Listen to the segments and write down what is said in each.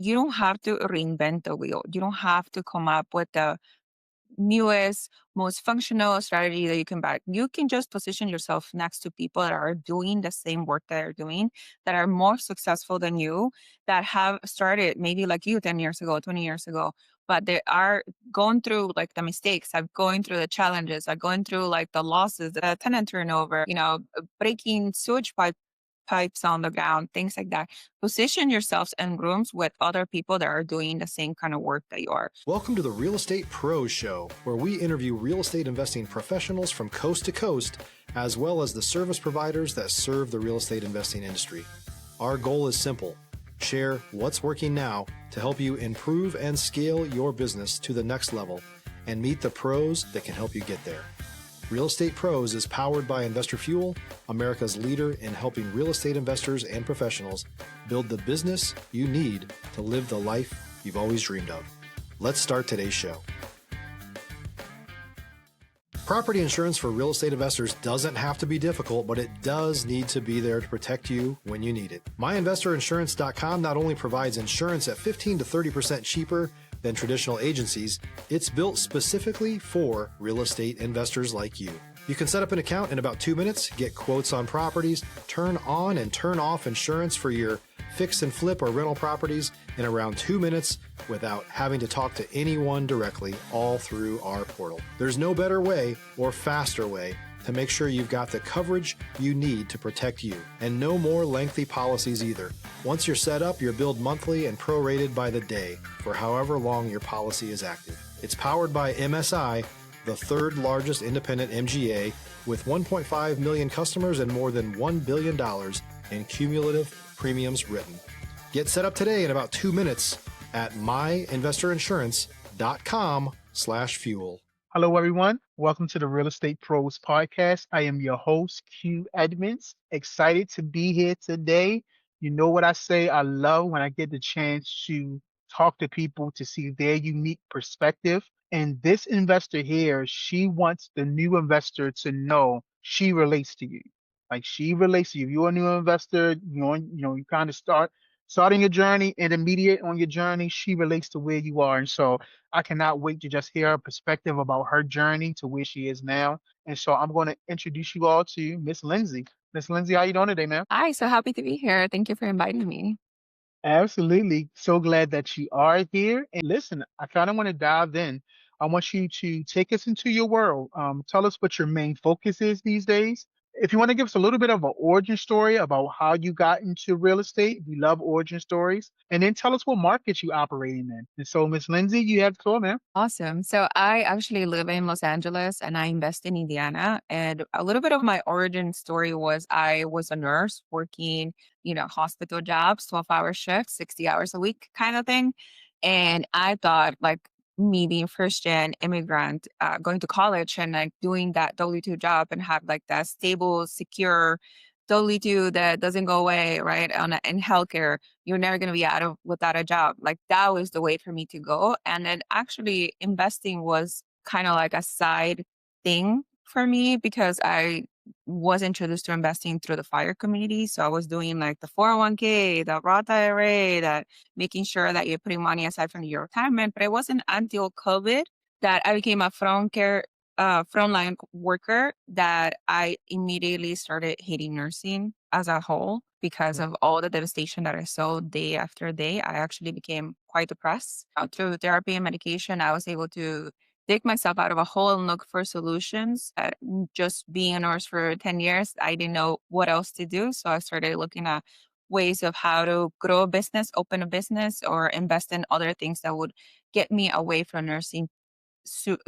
you don't have to reinvent the wheel. You don't have to come up with the newest, most functional strategy that you can buy. You can just position yourself next to people that are doing the same work that you're doing, that are more successful than you, that have started maybe like you 10 years ago, 20 years ago, but they are going through like the mistakes, are going through the challenges, are going through like the losses, the tenant turnover, breaking sewage pipes on the ground, things like that. Position yourselves in rooms with other people that are doing the same kind of work that you are. Welcome to the Real Estate Pros Show, where we interview real estate investing professionals from coast to coast, as well as the service providers that serve the real estate investing industry. Our goal is simple: share what's working now to help you improve and scale your business to the next level and meet the pros that can help you get there. Real Estate Pros is powered by Investor Fuel, America's leader in helping real estate investors and professionals build the business you need to live the life you've always dreamed of. Let's start today's show. Property insurance for real estate investors doesn't have to be difficult, but it does need to be there to protect you when you need it. MyInvestorInsurance.com not only provides insurance at 15 to 30% cheaper than traditional agencies, it's built specifically for real estate investors like you. You can set up an account in about 2 minutes, get quotes on properties, turn on and turn off insurance for your fix and flip or rental properties in around 2 minutes without having to talk to anyone directly, all through our portal. There's no better way or faster way to make sure you've got the coverage you need to protect you, and no more lengthy policies either. Once you're set up, you're billed monthly and prorated by the day for however long your policy is active. It's powered by MSI, the third largest independent MGA, with 1.5 million customers and more than $1 billion in cumulative premiums written. Get set up today in about 2 minutes at myinvestorinsurance.com/fuel. Hello, everyone. Welcome to the Real Estate Pros Podcast. I am your host, Q Edmonds. Excited to be here today. You know what I say? I love when I get the chance to talk to people to see their unique perspective. And this investor here, she wants the new investor to know she relates to you. Like she relates to you. If you're a new investor, you kind of starting your journey, intermediate on your journey, she relates to where you are. And so I cannot wait to just hear her perspective about her journey to where she is now. And so I'm going to introduce you all to Miss Lindsay. Miss Lindsay, how you doing today, ma'am? Hi, so happy to be here. Thank you for inviting me. Absolutely. So glad that you are here. And listen, I kind of want to dive in. I want you to take us into your world. Tell us what your main focus is these days. If you want to give us a little bit of an origin story about how you got into real estate, we love origin stories. And then tell us what markets you operating in. And so, Miss Lindsay, you have the floor, ma'am. Awesome. So I actually live in Los Angeles and I invest in Indiana. And a little bit of my origin story was I was a nurse working, hospital jobs, 12-hour shifts, 60 hours a week kind of thing. And I thought like me being first gen immigrant, going to college and like doing that W-2 job and have like that stable, secure W-2 that doesn't go away, right? In healthcare, you're never going to be without a job. Like that was the way for me to go. And then actually investing was kind of like a side thing for me because I was introduced to investing through the fire community. So I was doing like the 401k, the Roth IRA, that making sure that you're putting money aside from your retirement. But it wasn't until COVID that I became a frontline worker that I immediately started hating nursing as a whole because of all the devastation that I saw day after day. I actually became quite depressed. Through therapy and medication, I was able to dig myself out of a hole and look for solutions. Just being a nurse for 10 years, I didn't know what else to do. So I started looking at ways of how to grow a business, open a business, or invest in other things that would get me away from nursing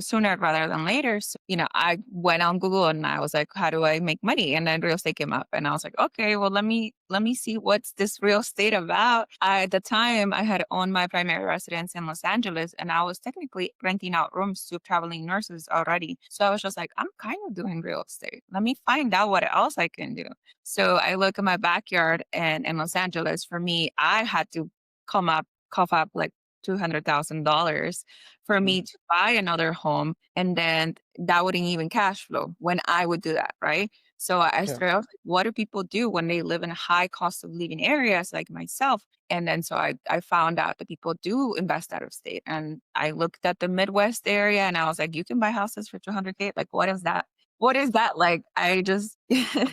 sooner rather than later. So, I went on Google and I was like, how do I make money? And then real estate came up and I was like, okay, well, let me see what's this real estate about. At the time I had owned my primary residence in Los Angeles and I was technically renting out rooms to traveling nurses already. So I was just like, I'm kind of doing real estate. Let me find out what else I can do. So I look at my backyard and in Los Angeles, for me, I had to cough up like $200,000 for me to buy another home. And then that wouldn't even cash flow when I would do that. Right. So I Okay. started out like, what do people do when they live in high cost of living areas like myself? And then so I found out that people do invest out of state. And I looked at the Midwest area and I was like, you can buy houses for 200K. Like, what is that? What is that like? I just, in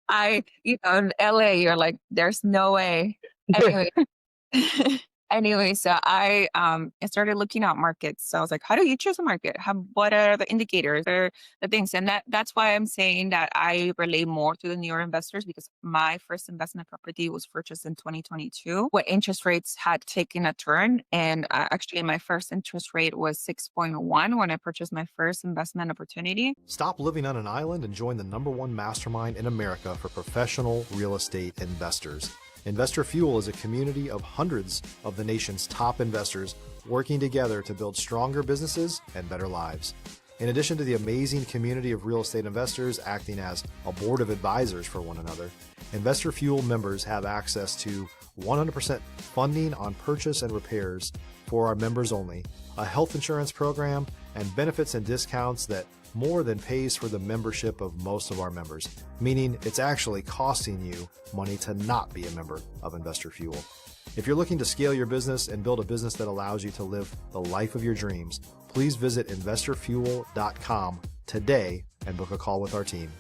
LA, you're like, there's no way. Anyway, anyway, so I started looking at markets. So I was like, how do you choose a market? What are the indicators or the things? And that's why I'm saying that I relate more to the newer investors because my first investment property was purchased in 2022 when interest rates had taken a turn. And actually, my first interest rate was 6.1 when I purchased my first investment opportunity. Stop living on an island and join the #1 mastermind in America for professional real estate investors. Investor Fuel is a community of hundreds of the nation's top investors working together to build stronger businesses and better lives. In addition to the amazing community of real estate investors acting as a board of advisors for one another, Investor Fuel members have access to 100% funding on purchase and repairs for our members only, a health insurance program, and benefits and discounts that more than pays for the membership of most of our members, meaning it's actually costing you money to not be a member of Investor Fuel. If you're looking to scale your business and build a business that allows you to live the life of your dreams, please visit investorfuel.com today and book a call with our team.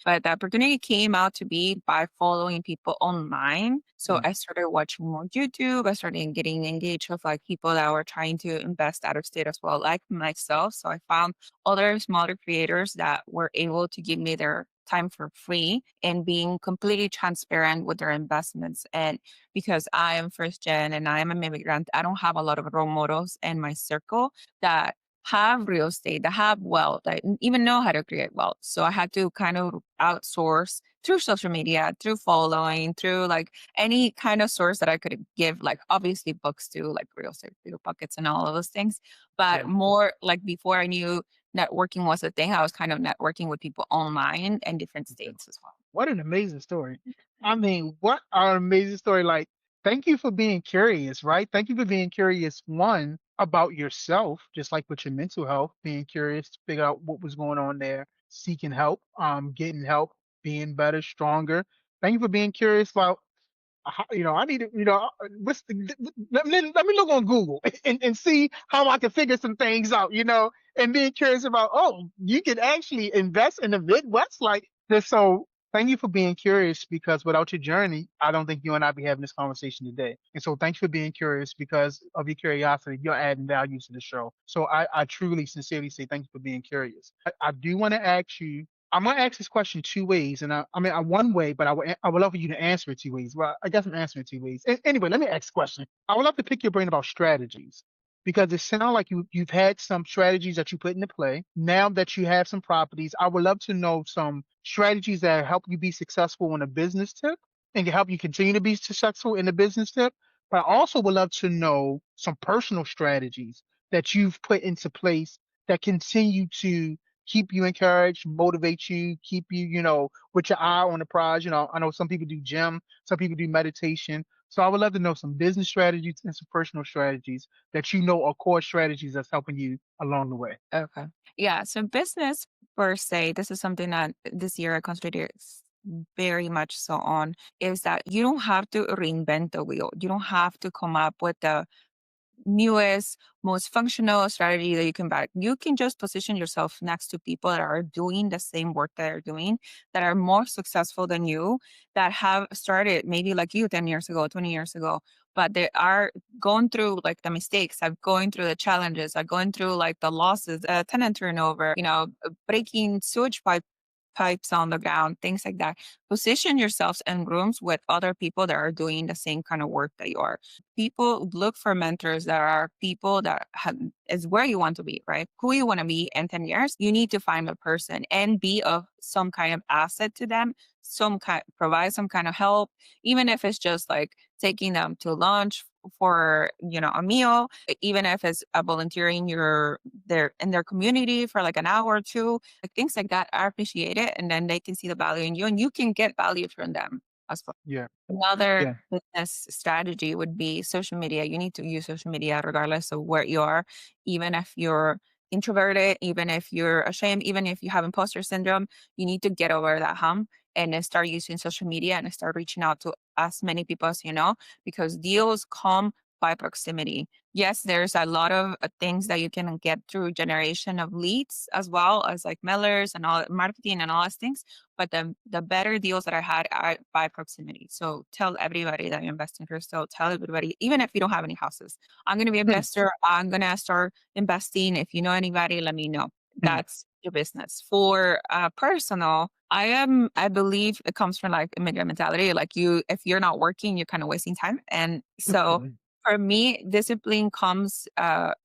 But the opportunity came out to be by following people online. So Mm. I started watching more YouTube. I started getting engaged with like people that were trying to invest out of state as well, like myself. So I found other smaller creators that were able to give me their time for free and being completely transparent with their investments. And because I am first gen and I am an immigrant, I don't have a lot of role models in my circle that have real estate, that have wealth, that even know how to create wealth. So I had to kind of outsource through social media, through following, through like any kind of source that I could give, like obviously books too, like real estate, Bigger Pockets and all of those things. But Yeah. more like before I knew networking was a thing, I was kind of networking with people online in different Yeah. states as well. What an amazing story. I mean, what an amazing story. Like, thank you for being curious, right? Thank you for being curious, one, about yourself, just like with your mental health, being curious to figure out what was going on there, seeking getting help, being better, stronger. Thank you for being curious about I need to, let me look on Google and see how I can figure some things out, and being curious about, oh, you can actually invest in the Midwest like this. So thank you for being curious because without your journey, I don't think you and I be having this conversation today. And so thanks for being curious because of your curiosity, you're adding value to the show. So I truly, sincerely say thank you for being curious. I do want to ask you, I'm gonna ask this question two ways, and one way, but I would love for you to answer it two ways. Well, I guess I'm answering it two ways. Anyway, let me ask the question. I would love to pick your brain about strategies because it sounds like you've had some strategies that you put into play. Now that you have some properties, I would love to know some strategies that help you be successful on a business tip and can help you continue to be successful in the business tip. But I also would love to know some personal strategies that you've put into place that continue to keep you encouraged, motivate you, keep you, with your eye on the prize. I know some people do gym, some people do meditation. So I would love to know some business strategies and some personal strategies that are core strategies that's helping you along the way. Okay. Yeah. So business per se, this is something that this year I concentrated very much so on is that you don't have to reinvent the wheel. You don't have to come up with the newest, most functional strategy that you can buy. You can just position yourself next to people that are doing the same work that you're doing, that are more successful than you, that have started maybe like you 10 years ago, 20 years ago, but they are going through like the mistakes, are going through the challenges, are going through like the losses, tenant turnover, breaking sewage pipes on the ground, things like that. Position yourselves in rooms with other people that are doing the same kind of work that you are. People look for mentors that are people that is where you want to be, right? Who you want to be in 10 years. You need to find a person and be of some kind of asset to them, provide some kind of help, even if it's just like taking them to lunch for a meal, even if it's volunteering their in their community for like an hour or two, like things like that. I appreciate it, and then they can see the value in you, and you can get value from them as well. Yeah. Another Yeah. business strategy would be social media. You need to use social media regardless of where you are, even if you're introverted, even if you're ashamed, even if you have imposter syndrome, you need to get over that hump and then start using social media and start reaching out to as many people as you know, because deals come by proximity. Yes, there's a lot of things that you can get through generation of leads as well as like mailers and all marketing and all those things. But the better deals that I had are by proximity. So tell everybody that you invest in crystal. Tell everybody, even if you don't have any houses, I'm going to be an Mm, investor. I'm going to start investing. If you know anybody, let me know. mm, That's your business. For personal, I believe it comes from like immigrant mentality. Like if you're not working, you're kind of wasting time. And so mm, for me, discipline comes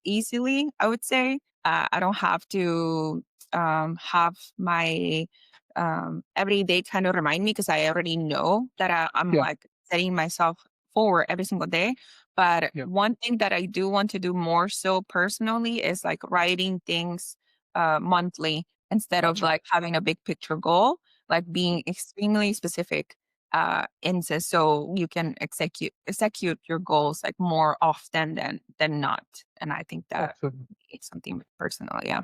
easily, I would say. I don't have to have my every day kind of remind me because I already know that I'm yeah, like setting myself forward every single day. But yeah, one thing that I do want to do more so personally is like writing things monthly instead of gotcha. like having a big picture goal, like being extremely specific instances so you can execute your goals like more often than not. And I think that Absolutely. it's something personal. Yeah.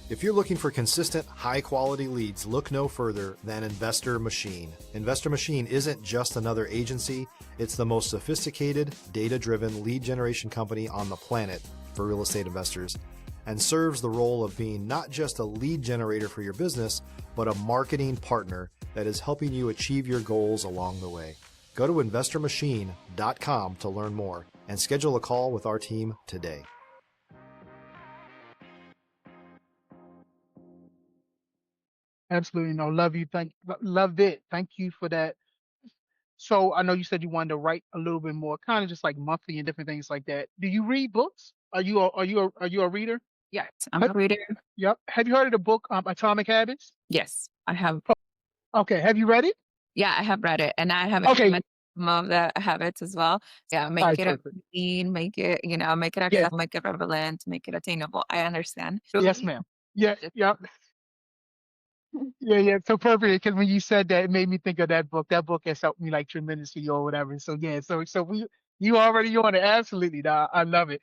If you're looking for consistent, high quality leads, look no further than Investor Machine. Investor Machine isn't just another agency, it's the most sophisticated, data driven lead generation company on the planet for real estate investors, and serves the role of being not just a lead generator for your business, but a marketing partner that is helping you achieve your goals along the way. Go to investormachine.com to learn more and schedule a call with our team today. Absolutely. No, love you. Love it. Thank you for that. So I know you said you wanted to write a little bit more, kind of just like monthly and different things like that. Do you read books? Are you a reader? Yes, I'm Have, a reader. yep. Have you heard of the book Atomic Habits? Yes, I have. Okay. Have you read it? Yeah, I have read it, and I have Okay. implemented some of the habits as well. Yeah, All make right. it a Perfect. routine, make it, make it Yes. accessible, make it relevant, make it attainable. I understand. Yes, Truly. ma'am. Yeah. Yep. Yeah, yeah. So perfect. Because when you said that, it made me think of that book. That book has helped me like tremendously or whatever. So yeah. So you already on it. Absolutely. Nah, I love it.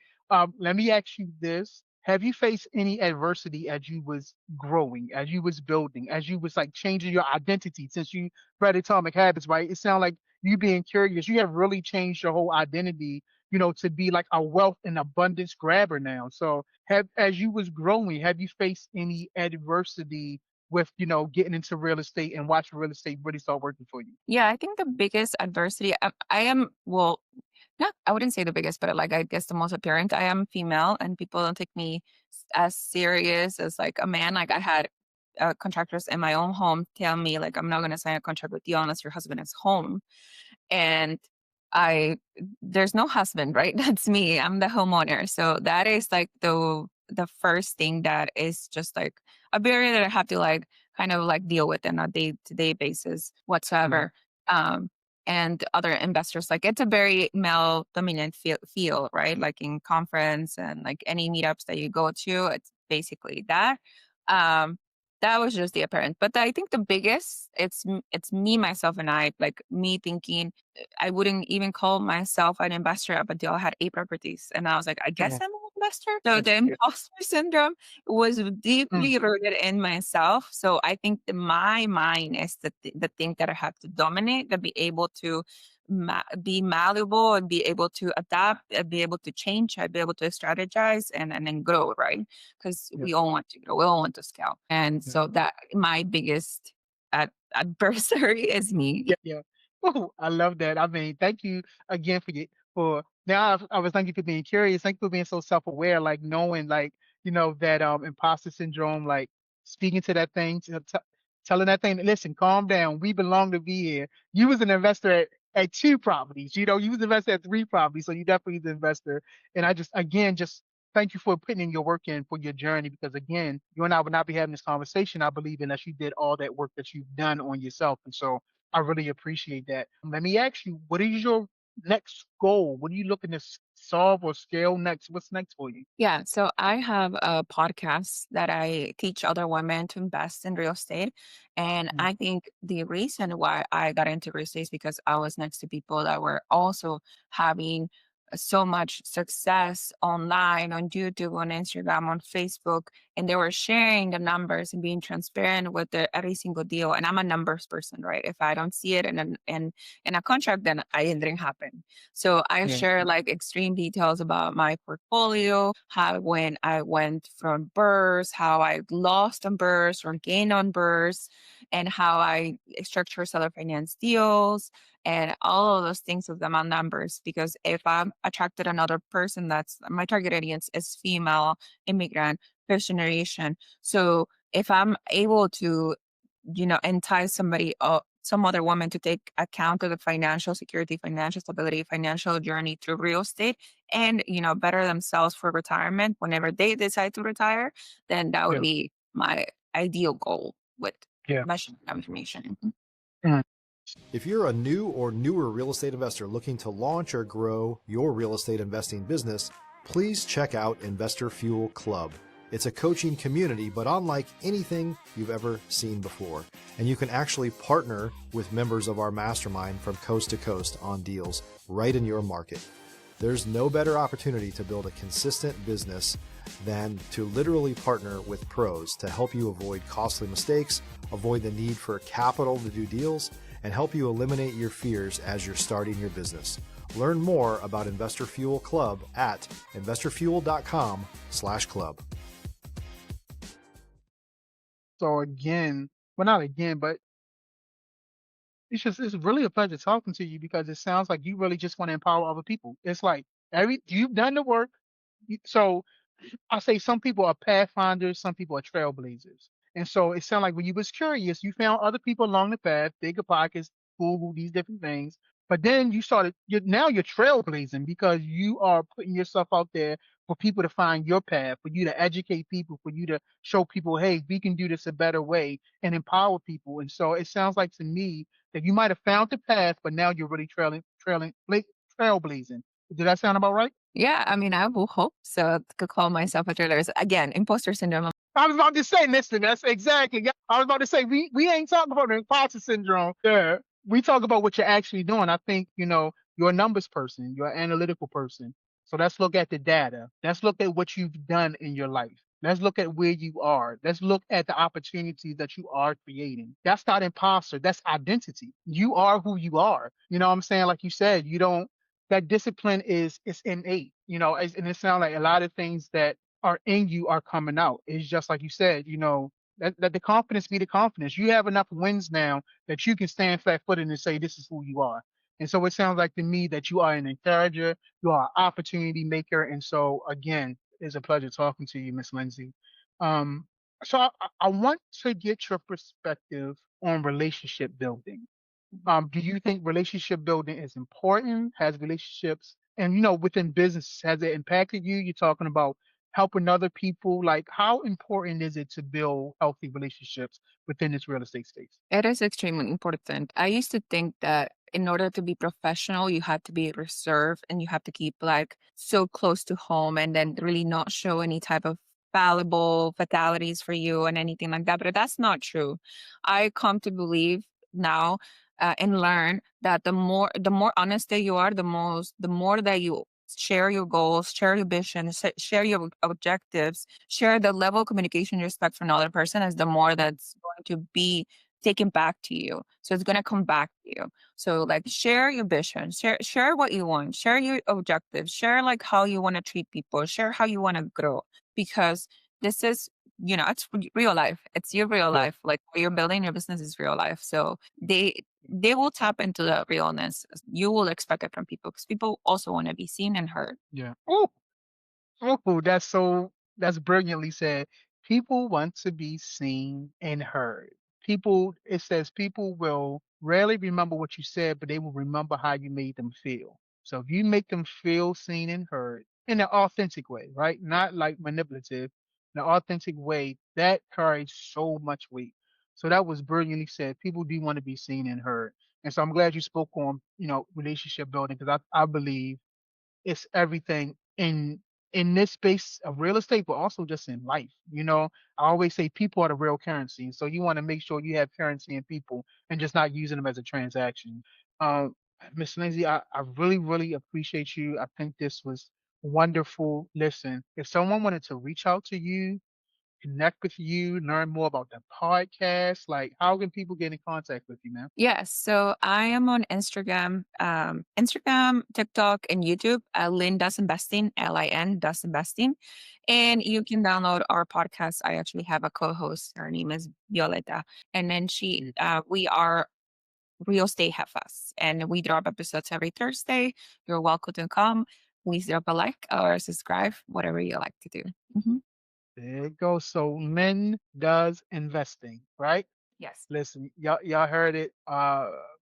Let me ask you this: have you faced any adversity as you was growing, as you was building, as you was like changing your identity? Since you read Atomic Habits, right? It sounds like you being curious. You have really changed your whole identity. To be like a wealth and abundance grabber now. So have as you was growing, have you faced any adversity with getting into real estate and watching real estate really start working for you? Yeah, I think the biggest adversity I am well, not I wouldn't say the biggest, but like I guess the most apparent. I am female, and people don't take me as serious as like a man. Like I had contractors in my own home tell me like I'm not going to sign a contract with you unless your husband is home. And I there's no husband, right? That's me. I'm the homeowner. So that is like the first thing that is just like a barrier that I have to like kind of like deal with on a day-to-day basis Mhm. whatsoever. Um and other investors like it's a very male dominant field, right? Like in conference and like any meetups that you go to, it's basically that. Um that was just the apparent. But I think the biggest it's me myself and I like me thinking I wouldn't even call myself an investor up until I had 8 properties, and I was like, "I Come guess on. I'm an investor." So the Yeah. imposter syndrome was Mm, deeply rooted in myself. So I think my mind is the thing that I have to dominate, to be able to be malleable and be able to adapt, and be able to change, and be able to strategize and then grow, right? Because yeah. we all want to grow, we all want to scale. And Yeah. so that my biggest adversary is me. Yeah, yeah. Oh, I love that. I mean, thank you again for now. I was thank you for being curious. Thank you for being so self-aware, like knowing, like that imposter syndrome, like speaking to that thing, telling that thing, listen, calm down. We belong to be here. You was an investor at 2 properties. You was an investor at 3 properties, so you definitely was an investor. And I just again just thank you for putting in your work in for your journey because again, you and I would not be having this conversation, I believe, unless you did all that work that you've done on yourself. And so I really appreciate that. Let me ask you, what is your next goal? What are you looking to solve or scale next? What's next for you? Yeah, so I have a podcast that I teach other women to invest in real estate. And Mhm. I think the reason why I got into real estate is because I was next to people that were also having so much success online on YouTube, on Instagram, on Facebook, and they were sharing the numbers and being transparent with every single deal. And I'm a numbers person, right? If I don't see it in a contract, then it didn't happen. So I Yeah. share like extreme details about my portfolio, how when I went from burrs, how I lost on burrs or gained on burrs, and how I structure seller finance deals and all of those things with them on numbers. Because if I'm attracted another person, that's my target audience is female, immigrant, first generation. So if I'm able to, entice somebody, some other woman to take account of the financial security, financial stability, financial journey through real estate, and better themselves for retirement whenever they decide to retire, then that would Yeah. be my ideal goal with Yeah. my information. Mm. If you're a new or newer real estate investor looking to launch or grow your real estate investing business, please check out Investor Fuel Club. It's a coaching community, but unlike anything you've ever seen before. And you can actually partner with members of our mastermind from coast to coast on deals right in your market. There's no better opportunity to build a consistent business than to literally partner with pros to help you avoid costly mistakes, avoid the need for capital to do deals, and help you eliminate your fears as you're starting your business. Learn more about Investor Fuel Club at investorfuel.com/club. So again, well, not again, but it's really a pleasure talking to you because it sounds like you really just want to empower other people. It's like you've done the work. So I say some people are pathfinders, some people are trailblazers. And so it sounded like when you was curious, you found other people along the path, bigger pockets, Google, these different things. But then now you're trailblazing because you are putting yourself out there for people to find your path, for you to educate people, for you to show people, hey, we can do this a better way and empower people. And so it sounds like to me that you might have found the path, but now you're really trailblazing. Did that sound about right? Yeah, I mean, I will hope so. Could call myself a thriller. Again, imposter syndrome. I was about to say, listen, that's exactly. Yeah, I was about to say, we ain't talking about the imposter syndrome. Yeah, we talk about what you're actually doing. I think you're a numbers person, you're an analytical person. So let's look at the data. Let's look at what you've done in your life. Let's look at where you are. Let's look at the opportunities that you are creating. That's not imposter. That's identity. You are who you are. You know what I'm saying? Like you said, you don't. That discipline is innate. And it sounds like a lot of things that are in you are coming out. It's just like you said, let the confidence be the confidence. You have enough wins now that you can stand flat footed and say, this is who you are. And so it sounds like to me that you are an encourager, you are an opportunity maker. And so again, it's a pleasure talking to you, Miss Lindsay. Um, so I want to get your perspective on relationship building. Do you think relationship building is important? Has relationships and within business has it impacted you? You're talking about helping other people. Like, how important is it to build healthy relationships within this real estate space? It is extremely important. I used to think that in order to be professional, you had to be reserved and you have to keep like so close to home and then really not show any type of fallible fatalities for you and anything like that. But that's not true. I come to believe now and learn that the more honest that you are, the more that you share your goals, share your vision, share your objectives, share the level of communication you expect from another person, is the more that's going to be taken back to you. So it's gonna come back to you. So like share your vision, share what you want, share your objectives, share like how you want to treat people, share how you want to grow. Because this is, it's real life. It's your real Yeah, life. Like what you're building your business is real life. So they will tap into the realness. You will expect it from people because people also want to be seen and heard. yeah. Oh, that's brilliantly said. People want to be seen and heard. It says people will rarely remember what you said, but they will remember how you made them feel. So if you make them feel seen and heard in an authentic way, right? Not like manipulative, in an authentic way, that carries so much weight. So that was brilliantly said. People do want to be seen and heard. And so I'm glad you spoke on, relationship building because I believe it's everything in this space of real estate, but also just in life. I always say people are the real currency. So you want to make sure you have currency in people and just not using them as a transaction. Miss Lindsay, I really, really appreciate you. I think this was wonderful. Listen, if someone wanted to reach out to you, connect with you, learn more about the podcast, like how can people get in contact with you, man? Yes. So I am on Instagram, TikTok, and YouTube. Lynn Does Investing, LIN Does Investing. And you can download our podcast. I actually have a co-host. Her name is Violeta. And then Yeah. we are Real Estate Hefas. And we drop episodes every Thursday. You're welcome to come. Please drop a like or subscribe, whatever you like to do. Mhm. There it goes. So Lynn does investing, right? Yes. Listen, y'all heard it.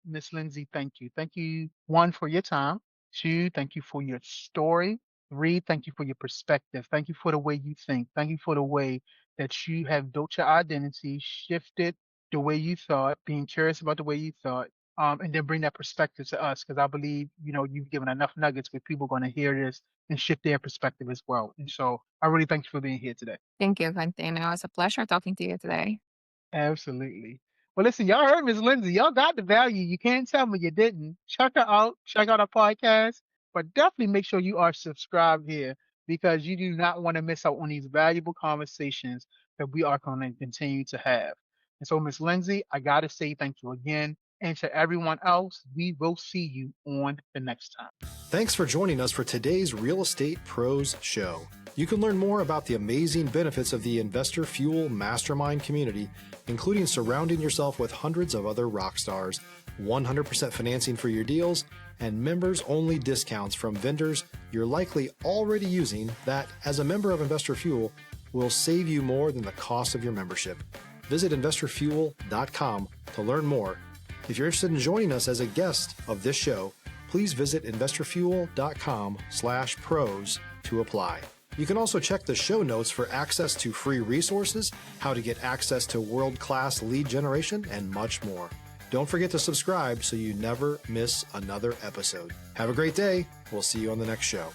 Miss Lindsay, thank you. Thank you, one, for your time. Two, thank you for your story. Three, thank you for your perspective. Thank you for the way you think. Thank you for the way that you have built your identity, shifted the way you thought, being curious about the way you thought, and then bring that perspective to us. Because I believe, you've given enough nuggets where people are going to hear this and shift their perspective as well. And so I really thank you for being here today. Thank you, Quentin. It was a pleasure talking to you today. Absolutely. Well, listen, y'all heard Miss Lindsay. Y'all got the value. You can't tell me you didn't. Check her out. Check out our podcast. But definitely make sure you are subscribed here because you do not want to miss out on these valuable conversations that we are going to continue to have. And so, Miss Lindsay, I got to say thank you again. And to everyone else, we will see you on the next time. Thanks for joining us for today's Real Estate Pros Show. You can learn more about the amazing benefits of the Investor Fuel Mastermind community, including surrounding yourself with hundreds of other rock stars, 100% financing for your deals, and members-only discounts from vendors you're likely already using that, as a member of Investor Fuel, will save you more than the cost of your membership. Visit investorfuel.com to learn more. If you're interested in joining us as a guest of this show, please visit investorfuel.com/pros to apply. You can also check the show notes for access to free resources, how to get access to world-class lead generation, and much more. Don't forget to subscribe so you never miss another episode. Have a great day. We'll see you on the next show.